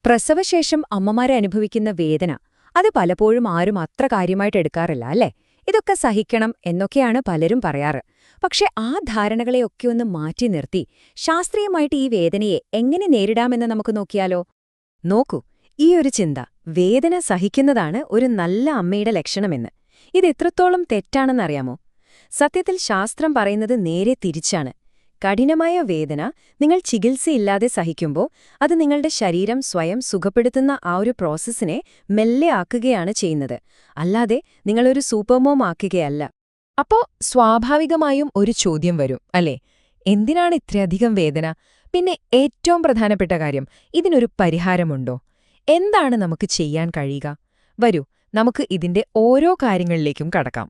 പ്രസവശേഷം അമ്മമാരെ അനുഭവിക്കുന്ന വേദന അത് പലപ്പോഴും ആരും അത്ര കാര്യമായിട്ട് എടുക്കാറില്ല അല്ലേ? ഇതൊക്കെ സഹിക്കണം എന്നൊക്കെയാണ് പലരും പറയാറ്. പക്ഷെ ആ ധാരണകളെയൊക്കെ ഒന്ന് മാറ്റി നിർത്തി ശാസ്ത്രീയമായിട്ട് ഈ വേദനയെ എങ്ങനെ നേരിടാമെന്ന് നമുക്ക് നോക്കിയാലോ? നോക്കൂ, ഈ ഒരു ചിന്ത വേദന സഹിക്കുന്നതാണ് ഒരു നല്ല അമ്മയുടെ ലക്ഷണമെന്ന് ഇത് എത്രത്തോളം തെറ്റാണെന്നറിയാമോ? സത്യത്തിൽ ശാസ്ത്രം പറയുന്നത് നേരെ തിരിച്ചാണ്. കഠിനമായ വേദന നിങ്ങൾ ചികിത്സയില്ലാതെ സഹിക്കുമ്പോൾ അത് നിങ്ങളുടെ ശരീരം സ്വയം സുഖപ്പെടുത്തുന്ന ആ ഒരു പ്രോസസ്സിനെ മെല്ലെ ആക്കുകയാണ് ചെയ്യുന്നത്, അല്ലാതെ നിങ്ങളൊരു സൂപ്പർമോം ആക്കുകയല്ല. അപ്പോ സ്വാഭാവികമായും ഒരു ചോദ്യം വരും അല്ലേ, എന്തിനാണ് ഇത്രയധികം വേദന? പിന്നെ ഏറ്റവും പ്രധാനപ്പെട്ട കാര്യം, ഇതിനൊരു പരിഹാരമുണ്ടോ? എന്താണ് നമുക്ക് ചെയ്യാൻ കഴിയുക? വരൂ, നമുക്ക് ഇതിന്റെ ഓരോ കാര്യങ്ങളിലേക്കും കടക്കാം.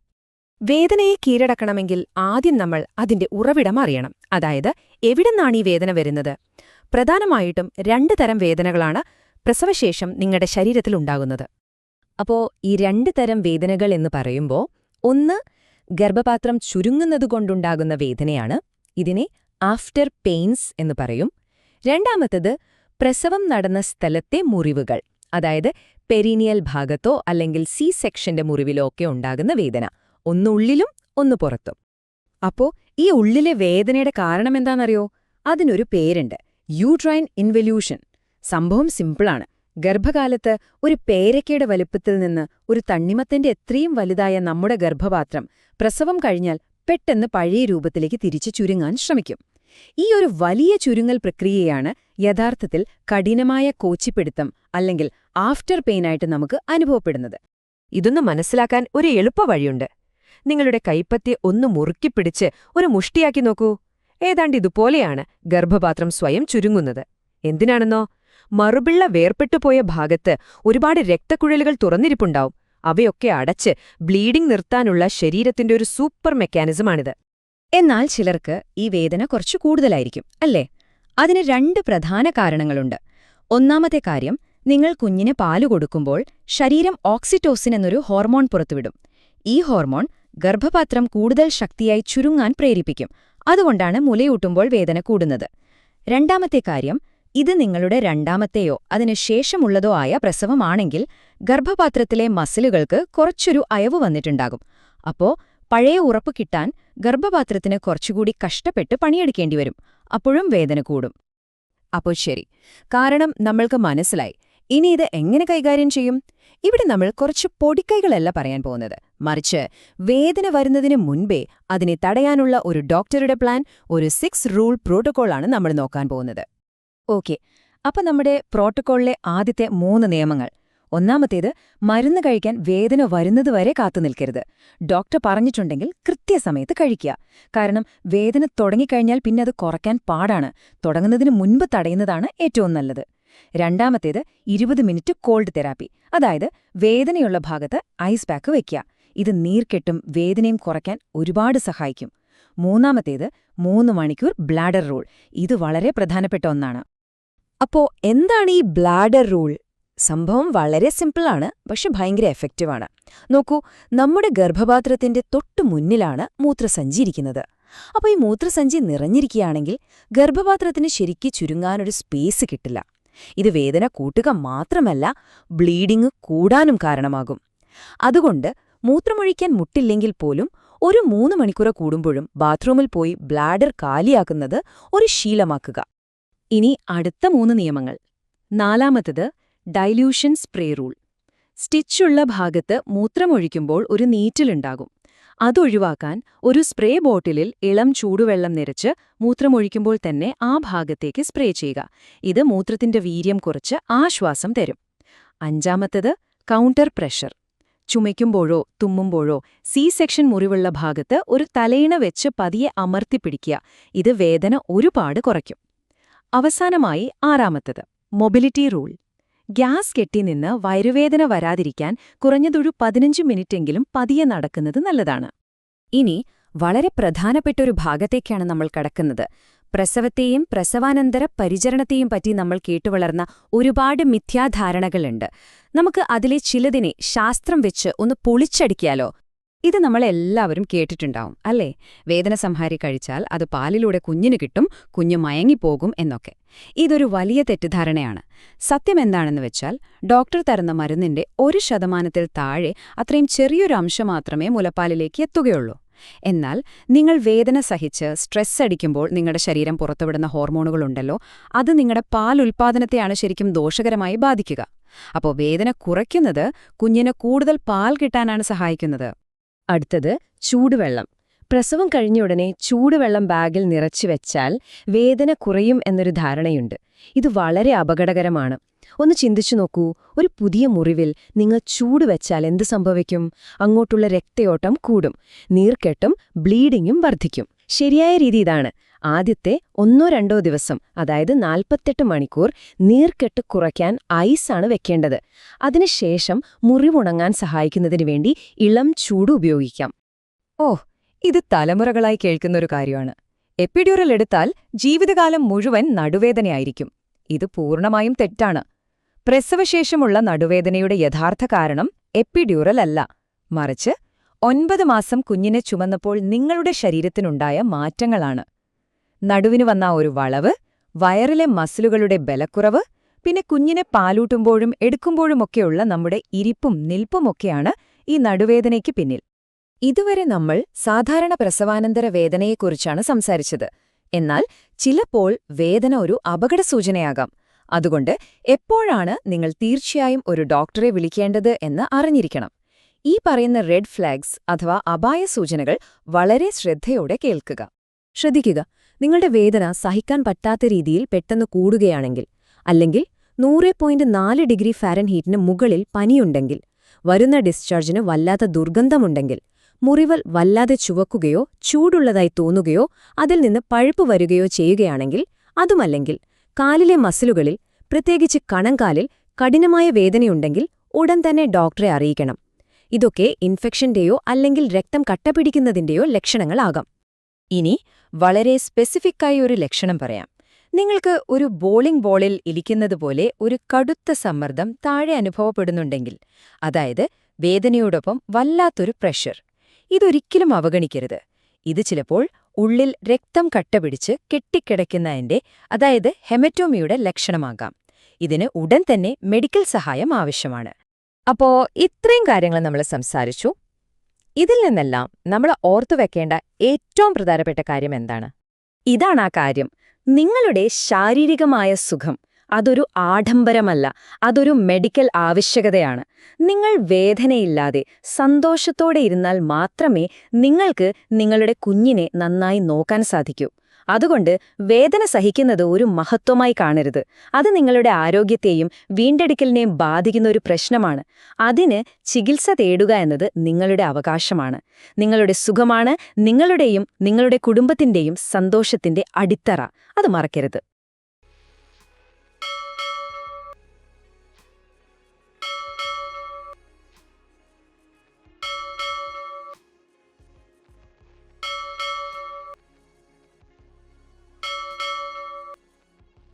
വേദനയെ കീഴടക്കണമെങ്കിൽ ആദ്യം നമ്മൾ അതിന്റെ ഉറവിടം അറിയണം. അതായത് എവിടെന്നാണ് ഈ വേദന വരുന്നത്? പ്രധാനമായിട്ടും 2 തരം വേദനകളാണ് പ്രസവശേഷം നിങ്ങളുടെ ശരീരത്തിലുണ്ടാകുന്നത്. അപ്പോ ഈ 2 തരം വേദനകൾ എന്ന് പറയുമ്പോൾ, ഒന്ന് ഗർഭപാത്രം ചുരുങ്ങുന്നതുകൊണ്ടുണ്ടാകുന്ന വേദനയാണ്. ഇതിനെ ആഫ്റ്റർ പെയിൻസ് എന്ന് പറയും. രണ്ടാമത്തേത് പ്രസവം നടന്ന സ്ഥലത്തെ മുറിവുകൾ, അതായത് പെരീനിയൽ ഭാഗത്തോ അല്ലെങ്കിൽ സി സെക്ഷന്റെ മുറിവിലോ ഒക്കെ ഉണ്ടാകുന്ന വേദന. ഒന്ന് ഉള്ളിലും ഒന്ന് പുറത്തും. അപ്പോ ഈ ഉള്ളിലെ വേദനയുടെ കാരണമെന്താണെന്നറിയോ? അതിനൊരു പേരുണ്ട്, യൂട്രൈൻ ഇൻവല്യൂഷൻ. സംഭവം സിമ്പിളാണ്. ഗർഭകാലത്ത് ഒരു പേരയ്ക്കയുടെ വലുപ്പത്തിൽ നിന്ന് ഒരു തണ്ണിമത്തന്റെ എത്രയും വലുതായ നമ്മുടെ ഗർഭപാത്രം പ്രസവം കഴിഞ്ഞാൽ പെട്ടെന്ന് പഴയ രൂപത്തിലേക്ക് തിരിച്ചു ചുരുങ്ങാൻ ശ്രമിക്കും. ഈ ഒരു വലിയ ചുരുങ്ങൽ പ്രക്രിയയാണ് യഥാർത്ഥത്തിൽ കഠിനമായ കോച്ചിപ്പിടുത്തം അല്ലെങ്കിൽ ആഫ്റ്റർ പെയിനായിട്ട് നമുക്ക് അനുഭവപ്പെടുന്നത്. ഇതൊന്ന് മനസ്സിലാക്കാൻ ഒരു എളുപ്പവഴിയുണ്ട്. നിങ്ങളുടെ കൈപ്പത്തി ഒന്ന് മുറുക്കിപ്പിടിച്ച് ഒരു മുഷ്ടിയാക്കി നോക്കൂ. ഏതാണ്ട് ഇതുപോലെയാണ് ഗർഭപാത്രം സ്വയം ചുരുങ്ങുന്നത്. എന്തിനാണെന്നോ? മറുപിള്ള വേർപെട്ടുപോയ ഭാഗത്ത് ഒരുപാട് രക്തക്കുഴലുകൾ തുറന്നിരിപ്പുണ്ടാവും. അവയൊക്കെ അടച്ച് ബ്ലീഡിംഗ് നിർത്താനുള്ള ശരീരത്തിന്റെ ഒരു സൂപ്പർ മെക്കാനിസമാണിത്. എന്നാൽ ചിലർക്ക് ഈ വേദന കുറച്ചു കൂടുതലായിരിക്കും അല്ലേ? അതിന് 2 പ്രധാന കാരണങ്ങളുണ്ട്. ഒന്നാമത്തെ കാര്യം, നിങ്ങൾ കുഞ്ഞിന് പാല് കൊടുക്കുമ്പോൾ ശരീരം ഓക്സിറ്റോസിൻ എന്നൊരു ഹോർമോൺ പുറത്തുവിടും. ഈ ഹോർമോൺ ഗർഭപാത്രം കൂടുതൽ ശക്തിയായി ചുരുങ്ങാൻ പ്രേരിപ്പിക്കും. അതുകൊണ്ടാണ് മുലയൂട്ടുമ്പോൾ വേദന കൂടുന്നത്. രണ്ടാമത്തെ കാര്യം, ഇത് നിങ്ങളുടെ രണ്ടാമത്തെയോ അതിനു ശേഷമുള്ളതോ ആയ പ്രസവമാണെങ്കിൽ ഗർഭപാത്രത്തിലെ മസിലുകൾക്ക് കുറച്ചൊരു അയവ് വന്നിട്ടുണ്ടാകും. അപ്പോ പഴയ ഉറപ്പ് കിട്ടാൻ ഗർഭപാത്രത്തിന് കുറച്ചുകൂടി കഷ്ടപ്പെട്ട് പണിയെടുക്കേണ്ടിവരും. അപ്പോഴും വേദന കൂടും. അപ്പോൾ ശരി, കാരണം നമ്മൾക്ക് മനസ്സിലായി. ഇനി ഇത് എങ്ങനെ കൈകാര്യം ചെയ്യും? ഇവിടെ നമ്മൾ കുറച്ച് പൊടിക്കൈകളല്ല പറയാൻ പോകുന്നത്, മറിച്ച് വേദന വരുന്നതിന് മുൻപേ അതിനെ തടയാനുള്ള ഒരു ഡോക്ടറുടെ പ്ലാൻ, ഒരു 6 റൂൾ പ്രോട്ടോക്കോളാണ് നമ്മൾ നോക്കാൻ പോകുന്നത്. ഓക്കെ, അപ്പൊ നമ്മുടെ പ്രോട്ടോക്കോളിലെ ആദ്യത്തെ 3 നിയമങ്ങൾ. ഒന്നാമത്തേത്, മരുന്ന് കഴിക്കാൻ വേദന വരുന്നതുവരെ കാത്തുനിൽക്കരുത്. ഡോക്ടർ പറഞ്ഞിട്ടുണ്ടെങ്കിൽ കൃത്യസമയത്ത് കഴിക്കുക. കാരണം വേദന തുടങ്ങിക്കഴിഞ്ഞാൽ പിന്നെ അത് കുറയ്ക്കാൻ പാടാണ്. തുടങ്ങുന്നതിന് മുൻപ് തടയുന്നതാണ് ഏറ്റവും നല്ലത്. രണ്ടാമത്തേത്, 20 മിനിറ്റ് കോൾഡ് തെറാപ്പി. അതായത് വേദനയുള്ള ഭാഗത്ത് ഐസ് പാക്ക് വയ്ക്കുക. ഇത് നീർക്കെട്ടും വേദനയും കുറയ്ക്കാൻ ഒരുപാട് സഹായിക്കും. മൂന്നാമത്തേത്, 3 മണിക്കൂർ ബ്ലാഡർ റൂൾ. ഇത് വളരെ പ്രധാനപ്പെട്ട ഒന്നാണ്. അപ്പോ എന്താണ് ഈ ബ്ലാഡർ റൂൾ? സംഭവം വളരെ സിമ്പിളാണ്, പക്ഷെ ഭയങ്കര എഫക്റ്റീവാണ്. നോക്കൂ, നമ്മുടെ ഗർഭപാത്രത്തിന്റെ തൊട്ടു മുന്നിലാണ് മൂത്രസഞ്ചി ഇരിക്കുന്നത്. അപ്പോൾ ഈ മൂത്രസഞ്ചി നിറഞ്ഞിരിക്കുകയാണെങ്കിൽ ഗർഭപാത്രത്തിന് ശരിക്ക് ചുരുങ്ങാനൊരു സ്പേസ് കിട്ടില്ല. ഇത് വേദന കൂട്ടുക മാത്രമല്ല, ബ്ലീഡിംഗ് കൂടാനും കാരണമാകും. അതുകൊണ്ട് മൂത്രമൊഴിക്കാൻ മുട്ടില്ലെങ്കിൽ പോലും ഒരു 3 മണിക്കൂർ കൂടുമ്പോഴും ബാത്റൂമിൽ പോയി ബ്ലാഡർ കാലിയാക്കുന്നത് ഒരു ശീലമാക്കുക. ഇനി അടുത്ത 3 നിയമങ്ങൾ. നാലാമത്തത്, ഡൈല്യൂഷൻ സ്പ്രേ റൂൾ. സ്റ്റിച്ചുള്ള ഭാഗത്ത് മൂത്രമൊഴിക്കുമ്പോൾ ഒരു നീറ്റലുണ്ടാകും. അതൊഴിവാക്കാൻ ഒരു സ്പ്രേ ബോട്ടിലിൽ ഇളം ചൂടുവെള്ളം നിറച്ച് മൂത്രമൊഴിക്കുമ്പോൾ തന്നെ ആ ഭാഗത്തേക്ക് സ്പ്രേ ചെയ്യുക. ഇത് മൂത്രത്തിന്റെ വീര്യം കുറച്ച് ആശ്വാസം തരും. അഞ്ചാമത്തത്, കൗണ്ടർ പ്രഷർ. ചുമയ്ക്കുമ്പോഴോ തുമ്മുമ്പോഴോ സി സെക്ഷൻ മുറിവുള്ള ഭാഗത്ത് ഒരു തലയിണ വെച്ച് പതിയെ അമർത്തിപ്പിടിക്കുക. ഇത് വേദന ഒരുപാട് കുറയ്ക്കും. അവസാനമായി 6-മത്തത്, മൊബിലിറ്റി റൂൾ. ഗ്യാസ് കെട്ടിനിന്ന് വയറുവേദന വരാതിരിക്കാൻ കുറഞ്ഞതൊരു 15 മിനിറ്റെങ്കിലും പതിയെ നടക്കുന്നത് നല്ലതാണ്. ഇനി വളരെ പ്രധാനപ്പെട്ടൊരു ഭാഗത്തേക്കാണ് നമ്മൾ കടക്കുന്നത്. പ്രസവത്തെയും പ്രസവാനന്തര പരിചരണത്തെയും പറ്റി നമ്മൾ കേട്ടുവളർന്ന ഒരുപാട് മിഥ്യാധാരണകളുണ്ട്. നമുക്ക് അതിലെ ചിലതിനെ ശാസ്ത്രം വെച്ച് ഒന്ന് പൊളിച്ചടിക്കാലോ. ഇത് നമ്മളെല്ലാവരും കേട്ടിട്ടുണ്ടാവും അല്ലേ? വേദന സംഹാരി കഴിച്ചാൽ അത് പാലിലൂടെ കുഞ്ഞിന് കിട്ടും, കുഞ്ഞ് മയങ്ങിപ്പോകും എന്നൊക്കെ. ഇതൊരു വലിയ തെറ്റിദ്ധാരണയാണ്. സത്യം എന്താണെന്ന് വെച്ചാൽ ഡോക്ടർ തരുന്ന മരുന്നിന്റെ 1% താഴെ അത്രയും ചെറിയൊരു അംശം മാത്രമേ മുലപ്പാലിലേക്ക് എത്തുകയുള്ളൂ. എന്നാൽ നിങ്ങൾ വേദന സഹിച്ച് സ്ട്രെസ് അടിക്കുമ്പോൾ നിങ്ങളുടെ ശരീരം പുറത്തുവിടുന്ന ഹോർമോണുകളുണ്ടല്ലോ, അത് നിങ്ങളുടെ പാൽ ഉൽപ്പാദനത്തെയാണ് ശരിക്കും ദോഷകരമായി ബാധിക്കുക. അപ്പോൾ വേദന കുറയ്ക്കുന്നത് കുഞ്ഞിന് കൂടുതൽ പാൽ കിട്ടാനാണ് സഹായിക്കുന്നത്. അടുത്തത് ചൂടുവെള്ളം. പ്രസവം കഴിഞ്ഞയുടനെ ചൂടുവെള്ളം ബാഗിൽ നിറച്ചു വെച്ചാൽ വേദന കുറയും എന്നൊരു ധാരണയുണ്ട്. ഇത് വളരെ അപകടകരമാണ്. ഒന്ന് ചിന്തിച്ചു നോക്കൂ, ഒരു പുതിയ മുറിവിൽ നിങ്ങൾ ചൂട് വെച്ചാൽ എന്ത് സംഭവിക്കും? അങ്ങോട്ടുള്ള രക്തയോട്ടം കൂടും, നീർക്കെട്ടും ബ്ലീഡിങ്ങും വർദ്ധിക്കും. ശരിയായ രീതി ഇതാണ്. ആദ്യത്തെ 1-2 ദിവസം, അതായത് 48 മണിക്കൂർ നീർക്കെട്ട് കുറയ്ക്കാൻ ഐസാണ് വെക്കേണ്ടത്. അതിനുശേഷം മുറിവുണങ്ങാൻ സഹായിക്കുന്നതിന് വേണ്ടി ഇളം ചൂട് ഉപയോഗിക്കാം. ഇത് തലമുറകളായി കേൾക്കുന്നൊരു കാര്യമാണ്. എപ്പിഡ്യൂറൽ എടുത്താൽ ജീവിതകാലം മുഴുവൻ നടുവേദനയായിരിക്കും. ഇത് പൂർണ്ണമായും തെറ്റാണ്. പ്രസവശേഷമുള്ള നടുവേദനയുടെ യഥാർത്ഥ കാരണം എപ്പിഡ്യൂറൽ അല്ല, മറിച്ച് 9 മാസം കുഞ്ഞിനെ ചുമന്നപ്പോൾ നിങ്ങളുടെ ശരീരത്തിനുണ്ടായ മാറ്റങ്ങളാണ്. നടുവിന് വന്ന ഒരു വളവ്, വയറിലെ മസിലുകളുടെ ബലക്കുറവ്, പിന്നെ കുഞ്ഞിനെ പാലൂട്ടുമ്പോഴും എടുക്കുമ്പോഴുമൊക്കെയുള്ള നമ്മുടെ ഇരിപ്പും നിൽപ്പുമൊക്കെയാണ് ഈ നടുവേദനയ്ക്ക് പിന്നിൽ. ഇതുവരെ നമ്മൾ സാധാരണ പ്രസവാനന്തര വേദനയെക്കുറിച്ചാണ് സംസാരിച്ചത്. എന്നാൽ ചിലപ്പോൾ വേദന ഒരു അപകടസൂചനയാകാം. അതുകൊണ്ട് എപ്പോഴാണ് നിങ്ങൾ തീർച്ചയായും ഒരു ഡോക്ടറെ വിളിക്കേണ്ടത് എന്ന് അറിഞ്ഞിരിക്കണം. ഈ പറയുന്ന റെഡ് ഫ്ലാഗ്സ് അഥവാ അപായ സൂചനകൾ വളരെ ശ്രദ്ധയോടെ കേൾക്കുക. ശ്രദ്ധിക്കുക, നിങ്ങളുടെ വേദന സഹിക്കാൻ പറ്റാത്ത രീതിയിൽ പെട്ടെന്ന് കൂടുകയാണെങ്കിൽ, അല്ലെങ്കിൽ 100.4 ഡിഗ്രി ഫാരൻഹീറ്റിന് മുകളിൽ പനിയുണ്ടെങ്കിൽ, വരുന്ന ഡിസ്ചാർജിന് വല്ലാത്ത ദുർഗന്ധമുണ്ടെങ്കിൽ, മുറിവൽ വല്ലാതെ ചുവക്കുകയോ ചൂടുള്ളതായി തോന്നുകയോ അതിൽ നിന്ന് പഴുപ്പ് വരികയോ ചെയ്യുകയാണെങ്കിൽ, അതുമല്ലെങ്കിൽ കാലിലെ മസിലുകളിൽ, പ്രത്യേകിച്ച് കണങ്കാലിൽ കഠിനമായ വേദനയുണ്ടെങ്കിൽ ഉടൻ തന്നെ ഡോക്ടറെ അറിയിക്കണം. ഇതൊക്കെ ഇൻഫെക്ഷന്റെയോ അല്ലെങ്കിൽ രക്തം കട്ടപിടിക്കുന്നതിന്റെയോ ലക്ഷണങ്ങളാകാം. ഇനി വളരെ സ്പെസിഫിക്കായി ഒരു ലക്ഷണം പറയാം. നിങ്ങൾക്ക് ഒരു ബോളിംഗ് ബോളിൽ ഇരിക്കുന്നതുപോലെ ഒരു കടുത്ത സമ്മർദ്ദം താഴെ അനുഭവപ്പെടുന്നുണ്ടെങ്കിൽ, അതായത് വേദനയോടൊപ്പം വല്ലാത്തൊരു പ്രഷർ, ഇതൊരിക്കലും അവഗണിക്കരുത്. ഇത് ചിലപ്പോൾ ഉള്ളിൽ രക്തം കട്ടപിടിച്ച് കെട്ടിക്കിടക്കുന്നതിന്റെ, അതായത് ഹെമറ്റോമിയുടെ ലക്ഷണമാകാം. ഇതിന് ഉടൻ തന്നെ മെഡിക്കൽ സഹായം ആവശ്യമാണ്. അപ്പോ ഇത്രയും കാര്യങ്ങൾ നമ്മൾ സംസാരിച്ചു. ഇതിൽ നിന്നെല്ലാം നമ്മൾ ഓർത്തുവെക്കേണ്ട ഏറ്റവും പ്രധാനപ്പെട്ട കാര്യം എന്താണ്? ഇതാണ് ആ കാര്യം. നിങ്ങളുടെ ശാരീരികമായ സുഖം അതൊരു ആഡംബരമല്ല, അതൊരു മെഡിക്കൽ ആവശ്യകതയാണ്. നിങ്ങൾ വേദനയില്ലാതെ സന്തോഷത്തോടെ ഇരുന്നാൽ മാത്രമേ നിങ്ങൾക്ക് നിങ്ങളുടെ കുഞ്ഞിനെ നന്നായി നോക്കാൻ സാധിക്കൂ. അതുകൊണ്ട് വേദന സഹിക്കുന്നത് ഒരു മഹത്വമായി കാണരുത്. അത് നിങ്ങളുടെ ആരോഗ്യത്തെയും വീണ്ടെടുക്കലിനെയും ബാധിക്കുന്ന ഒരു പ്രശ്നമാണ്. അതിന് ചികിത്സ തേടുക എന്നത് നിങ്ങളുടെ അവകാശമാണ്. നിങ്ങളുടെ സുഖമാണ് നിങ്ങളുടെയും നിങ്ങളുടെ കുടുംബത്തിന്റെയും സന്തോഷത്തിന്റെ അടിത്തറ. അത് മറക്കരുത്.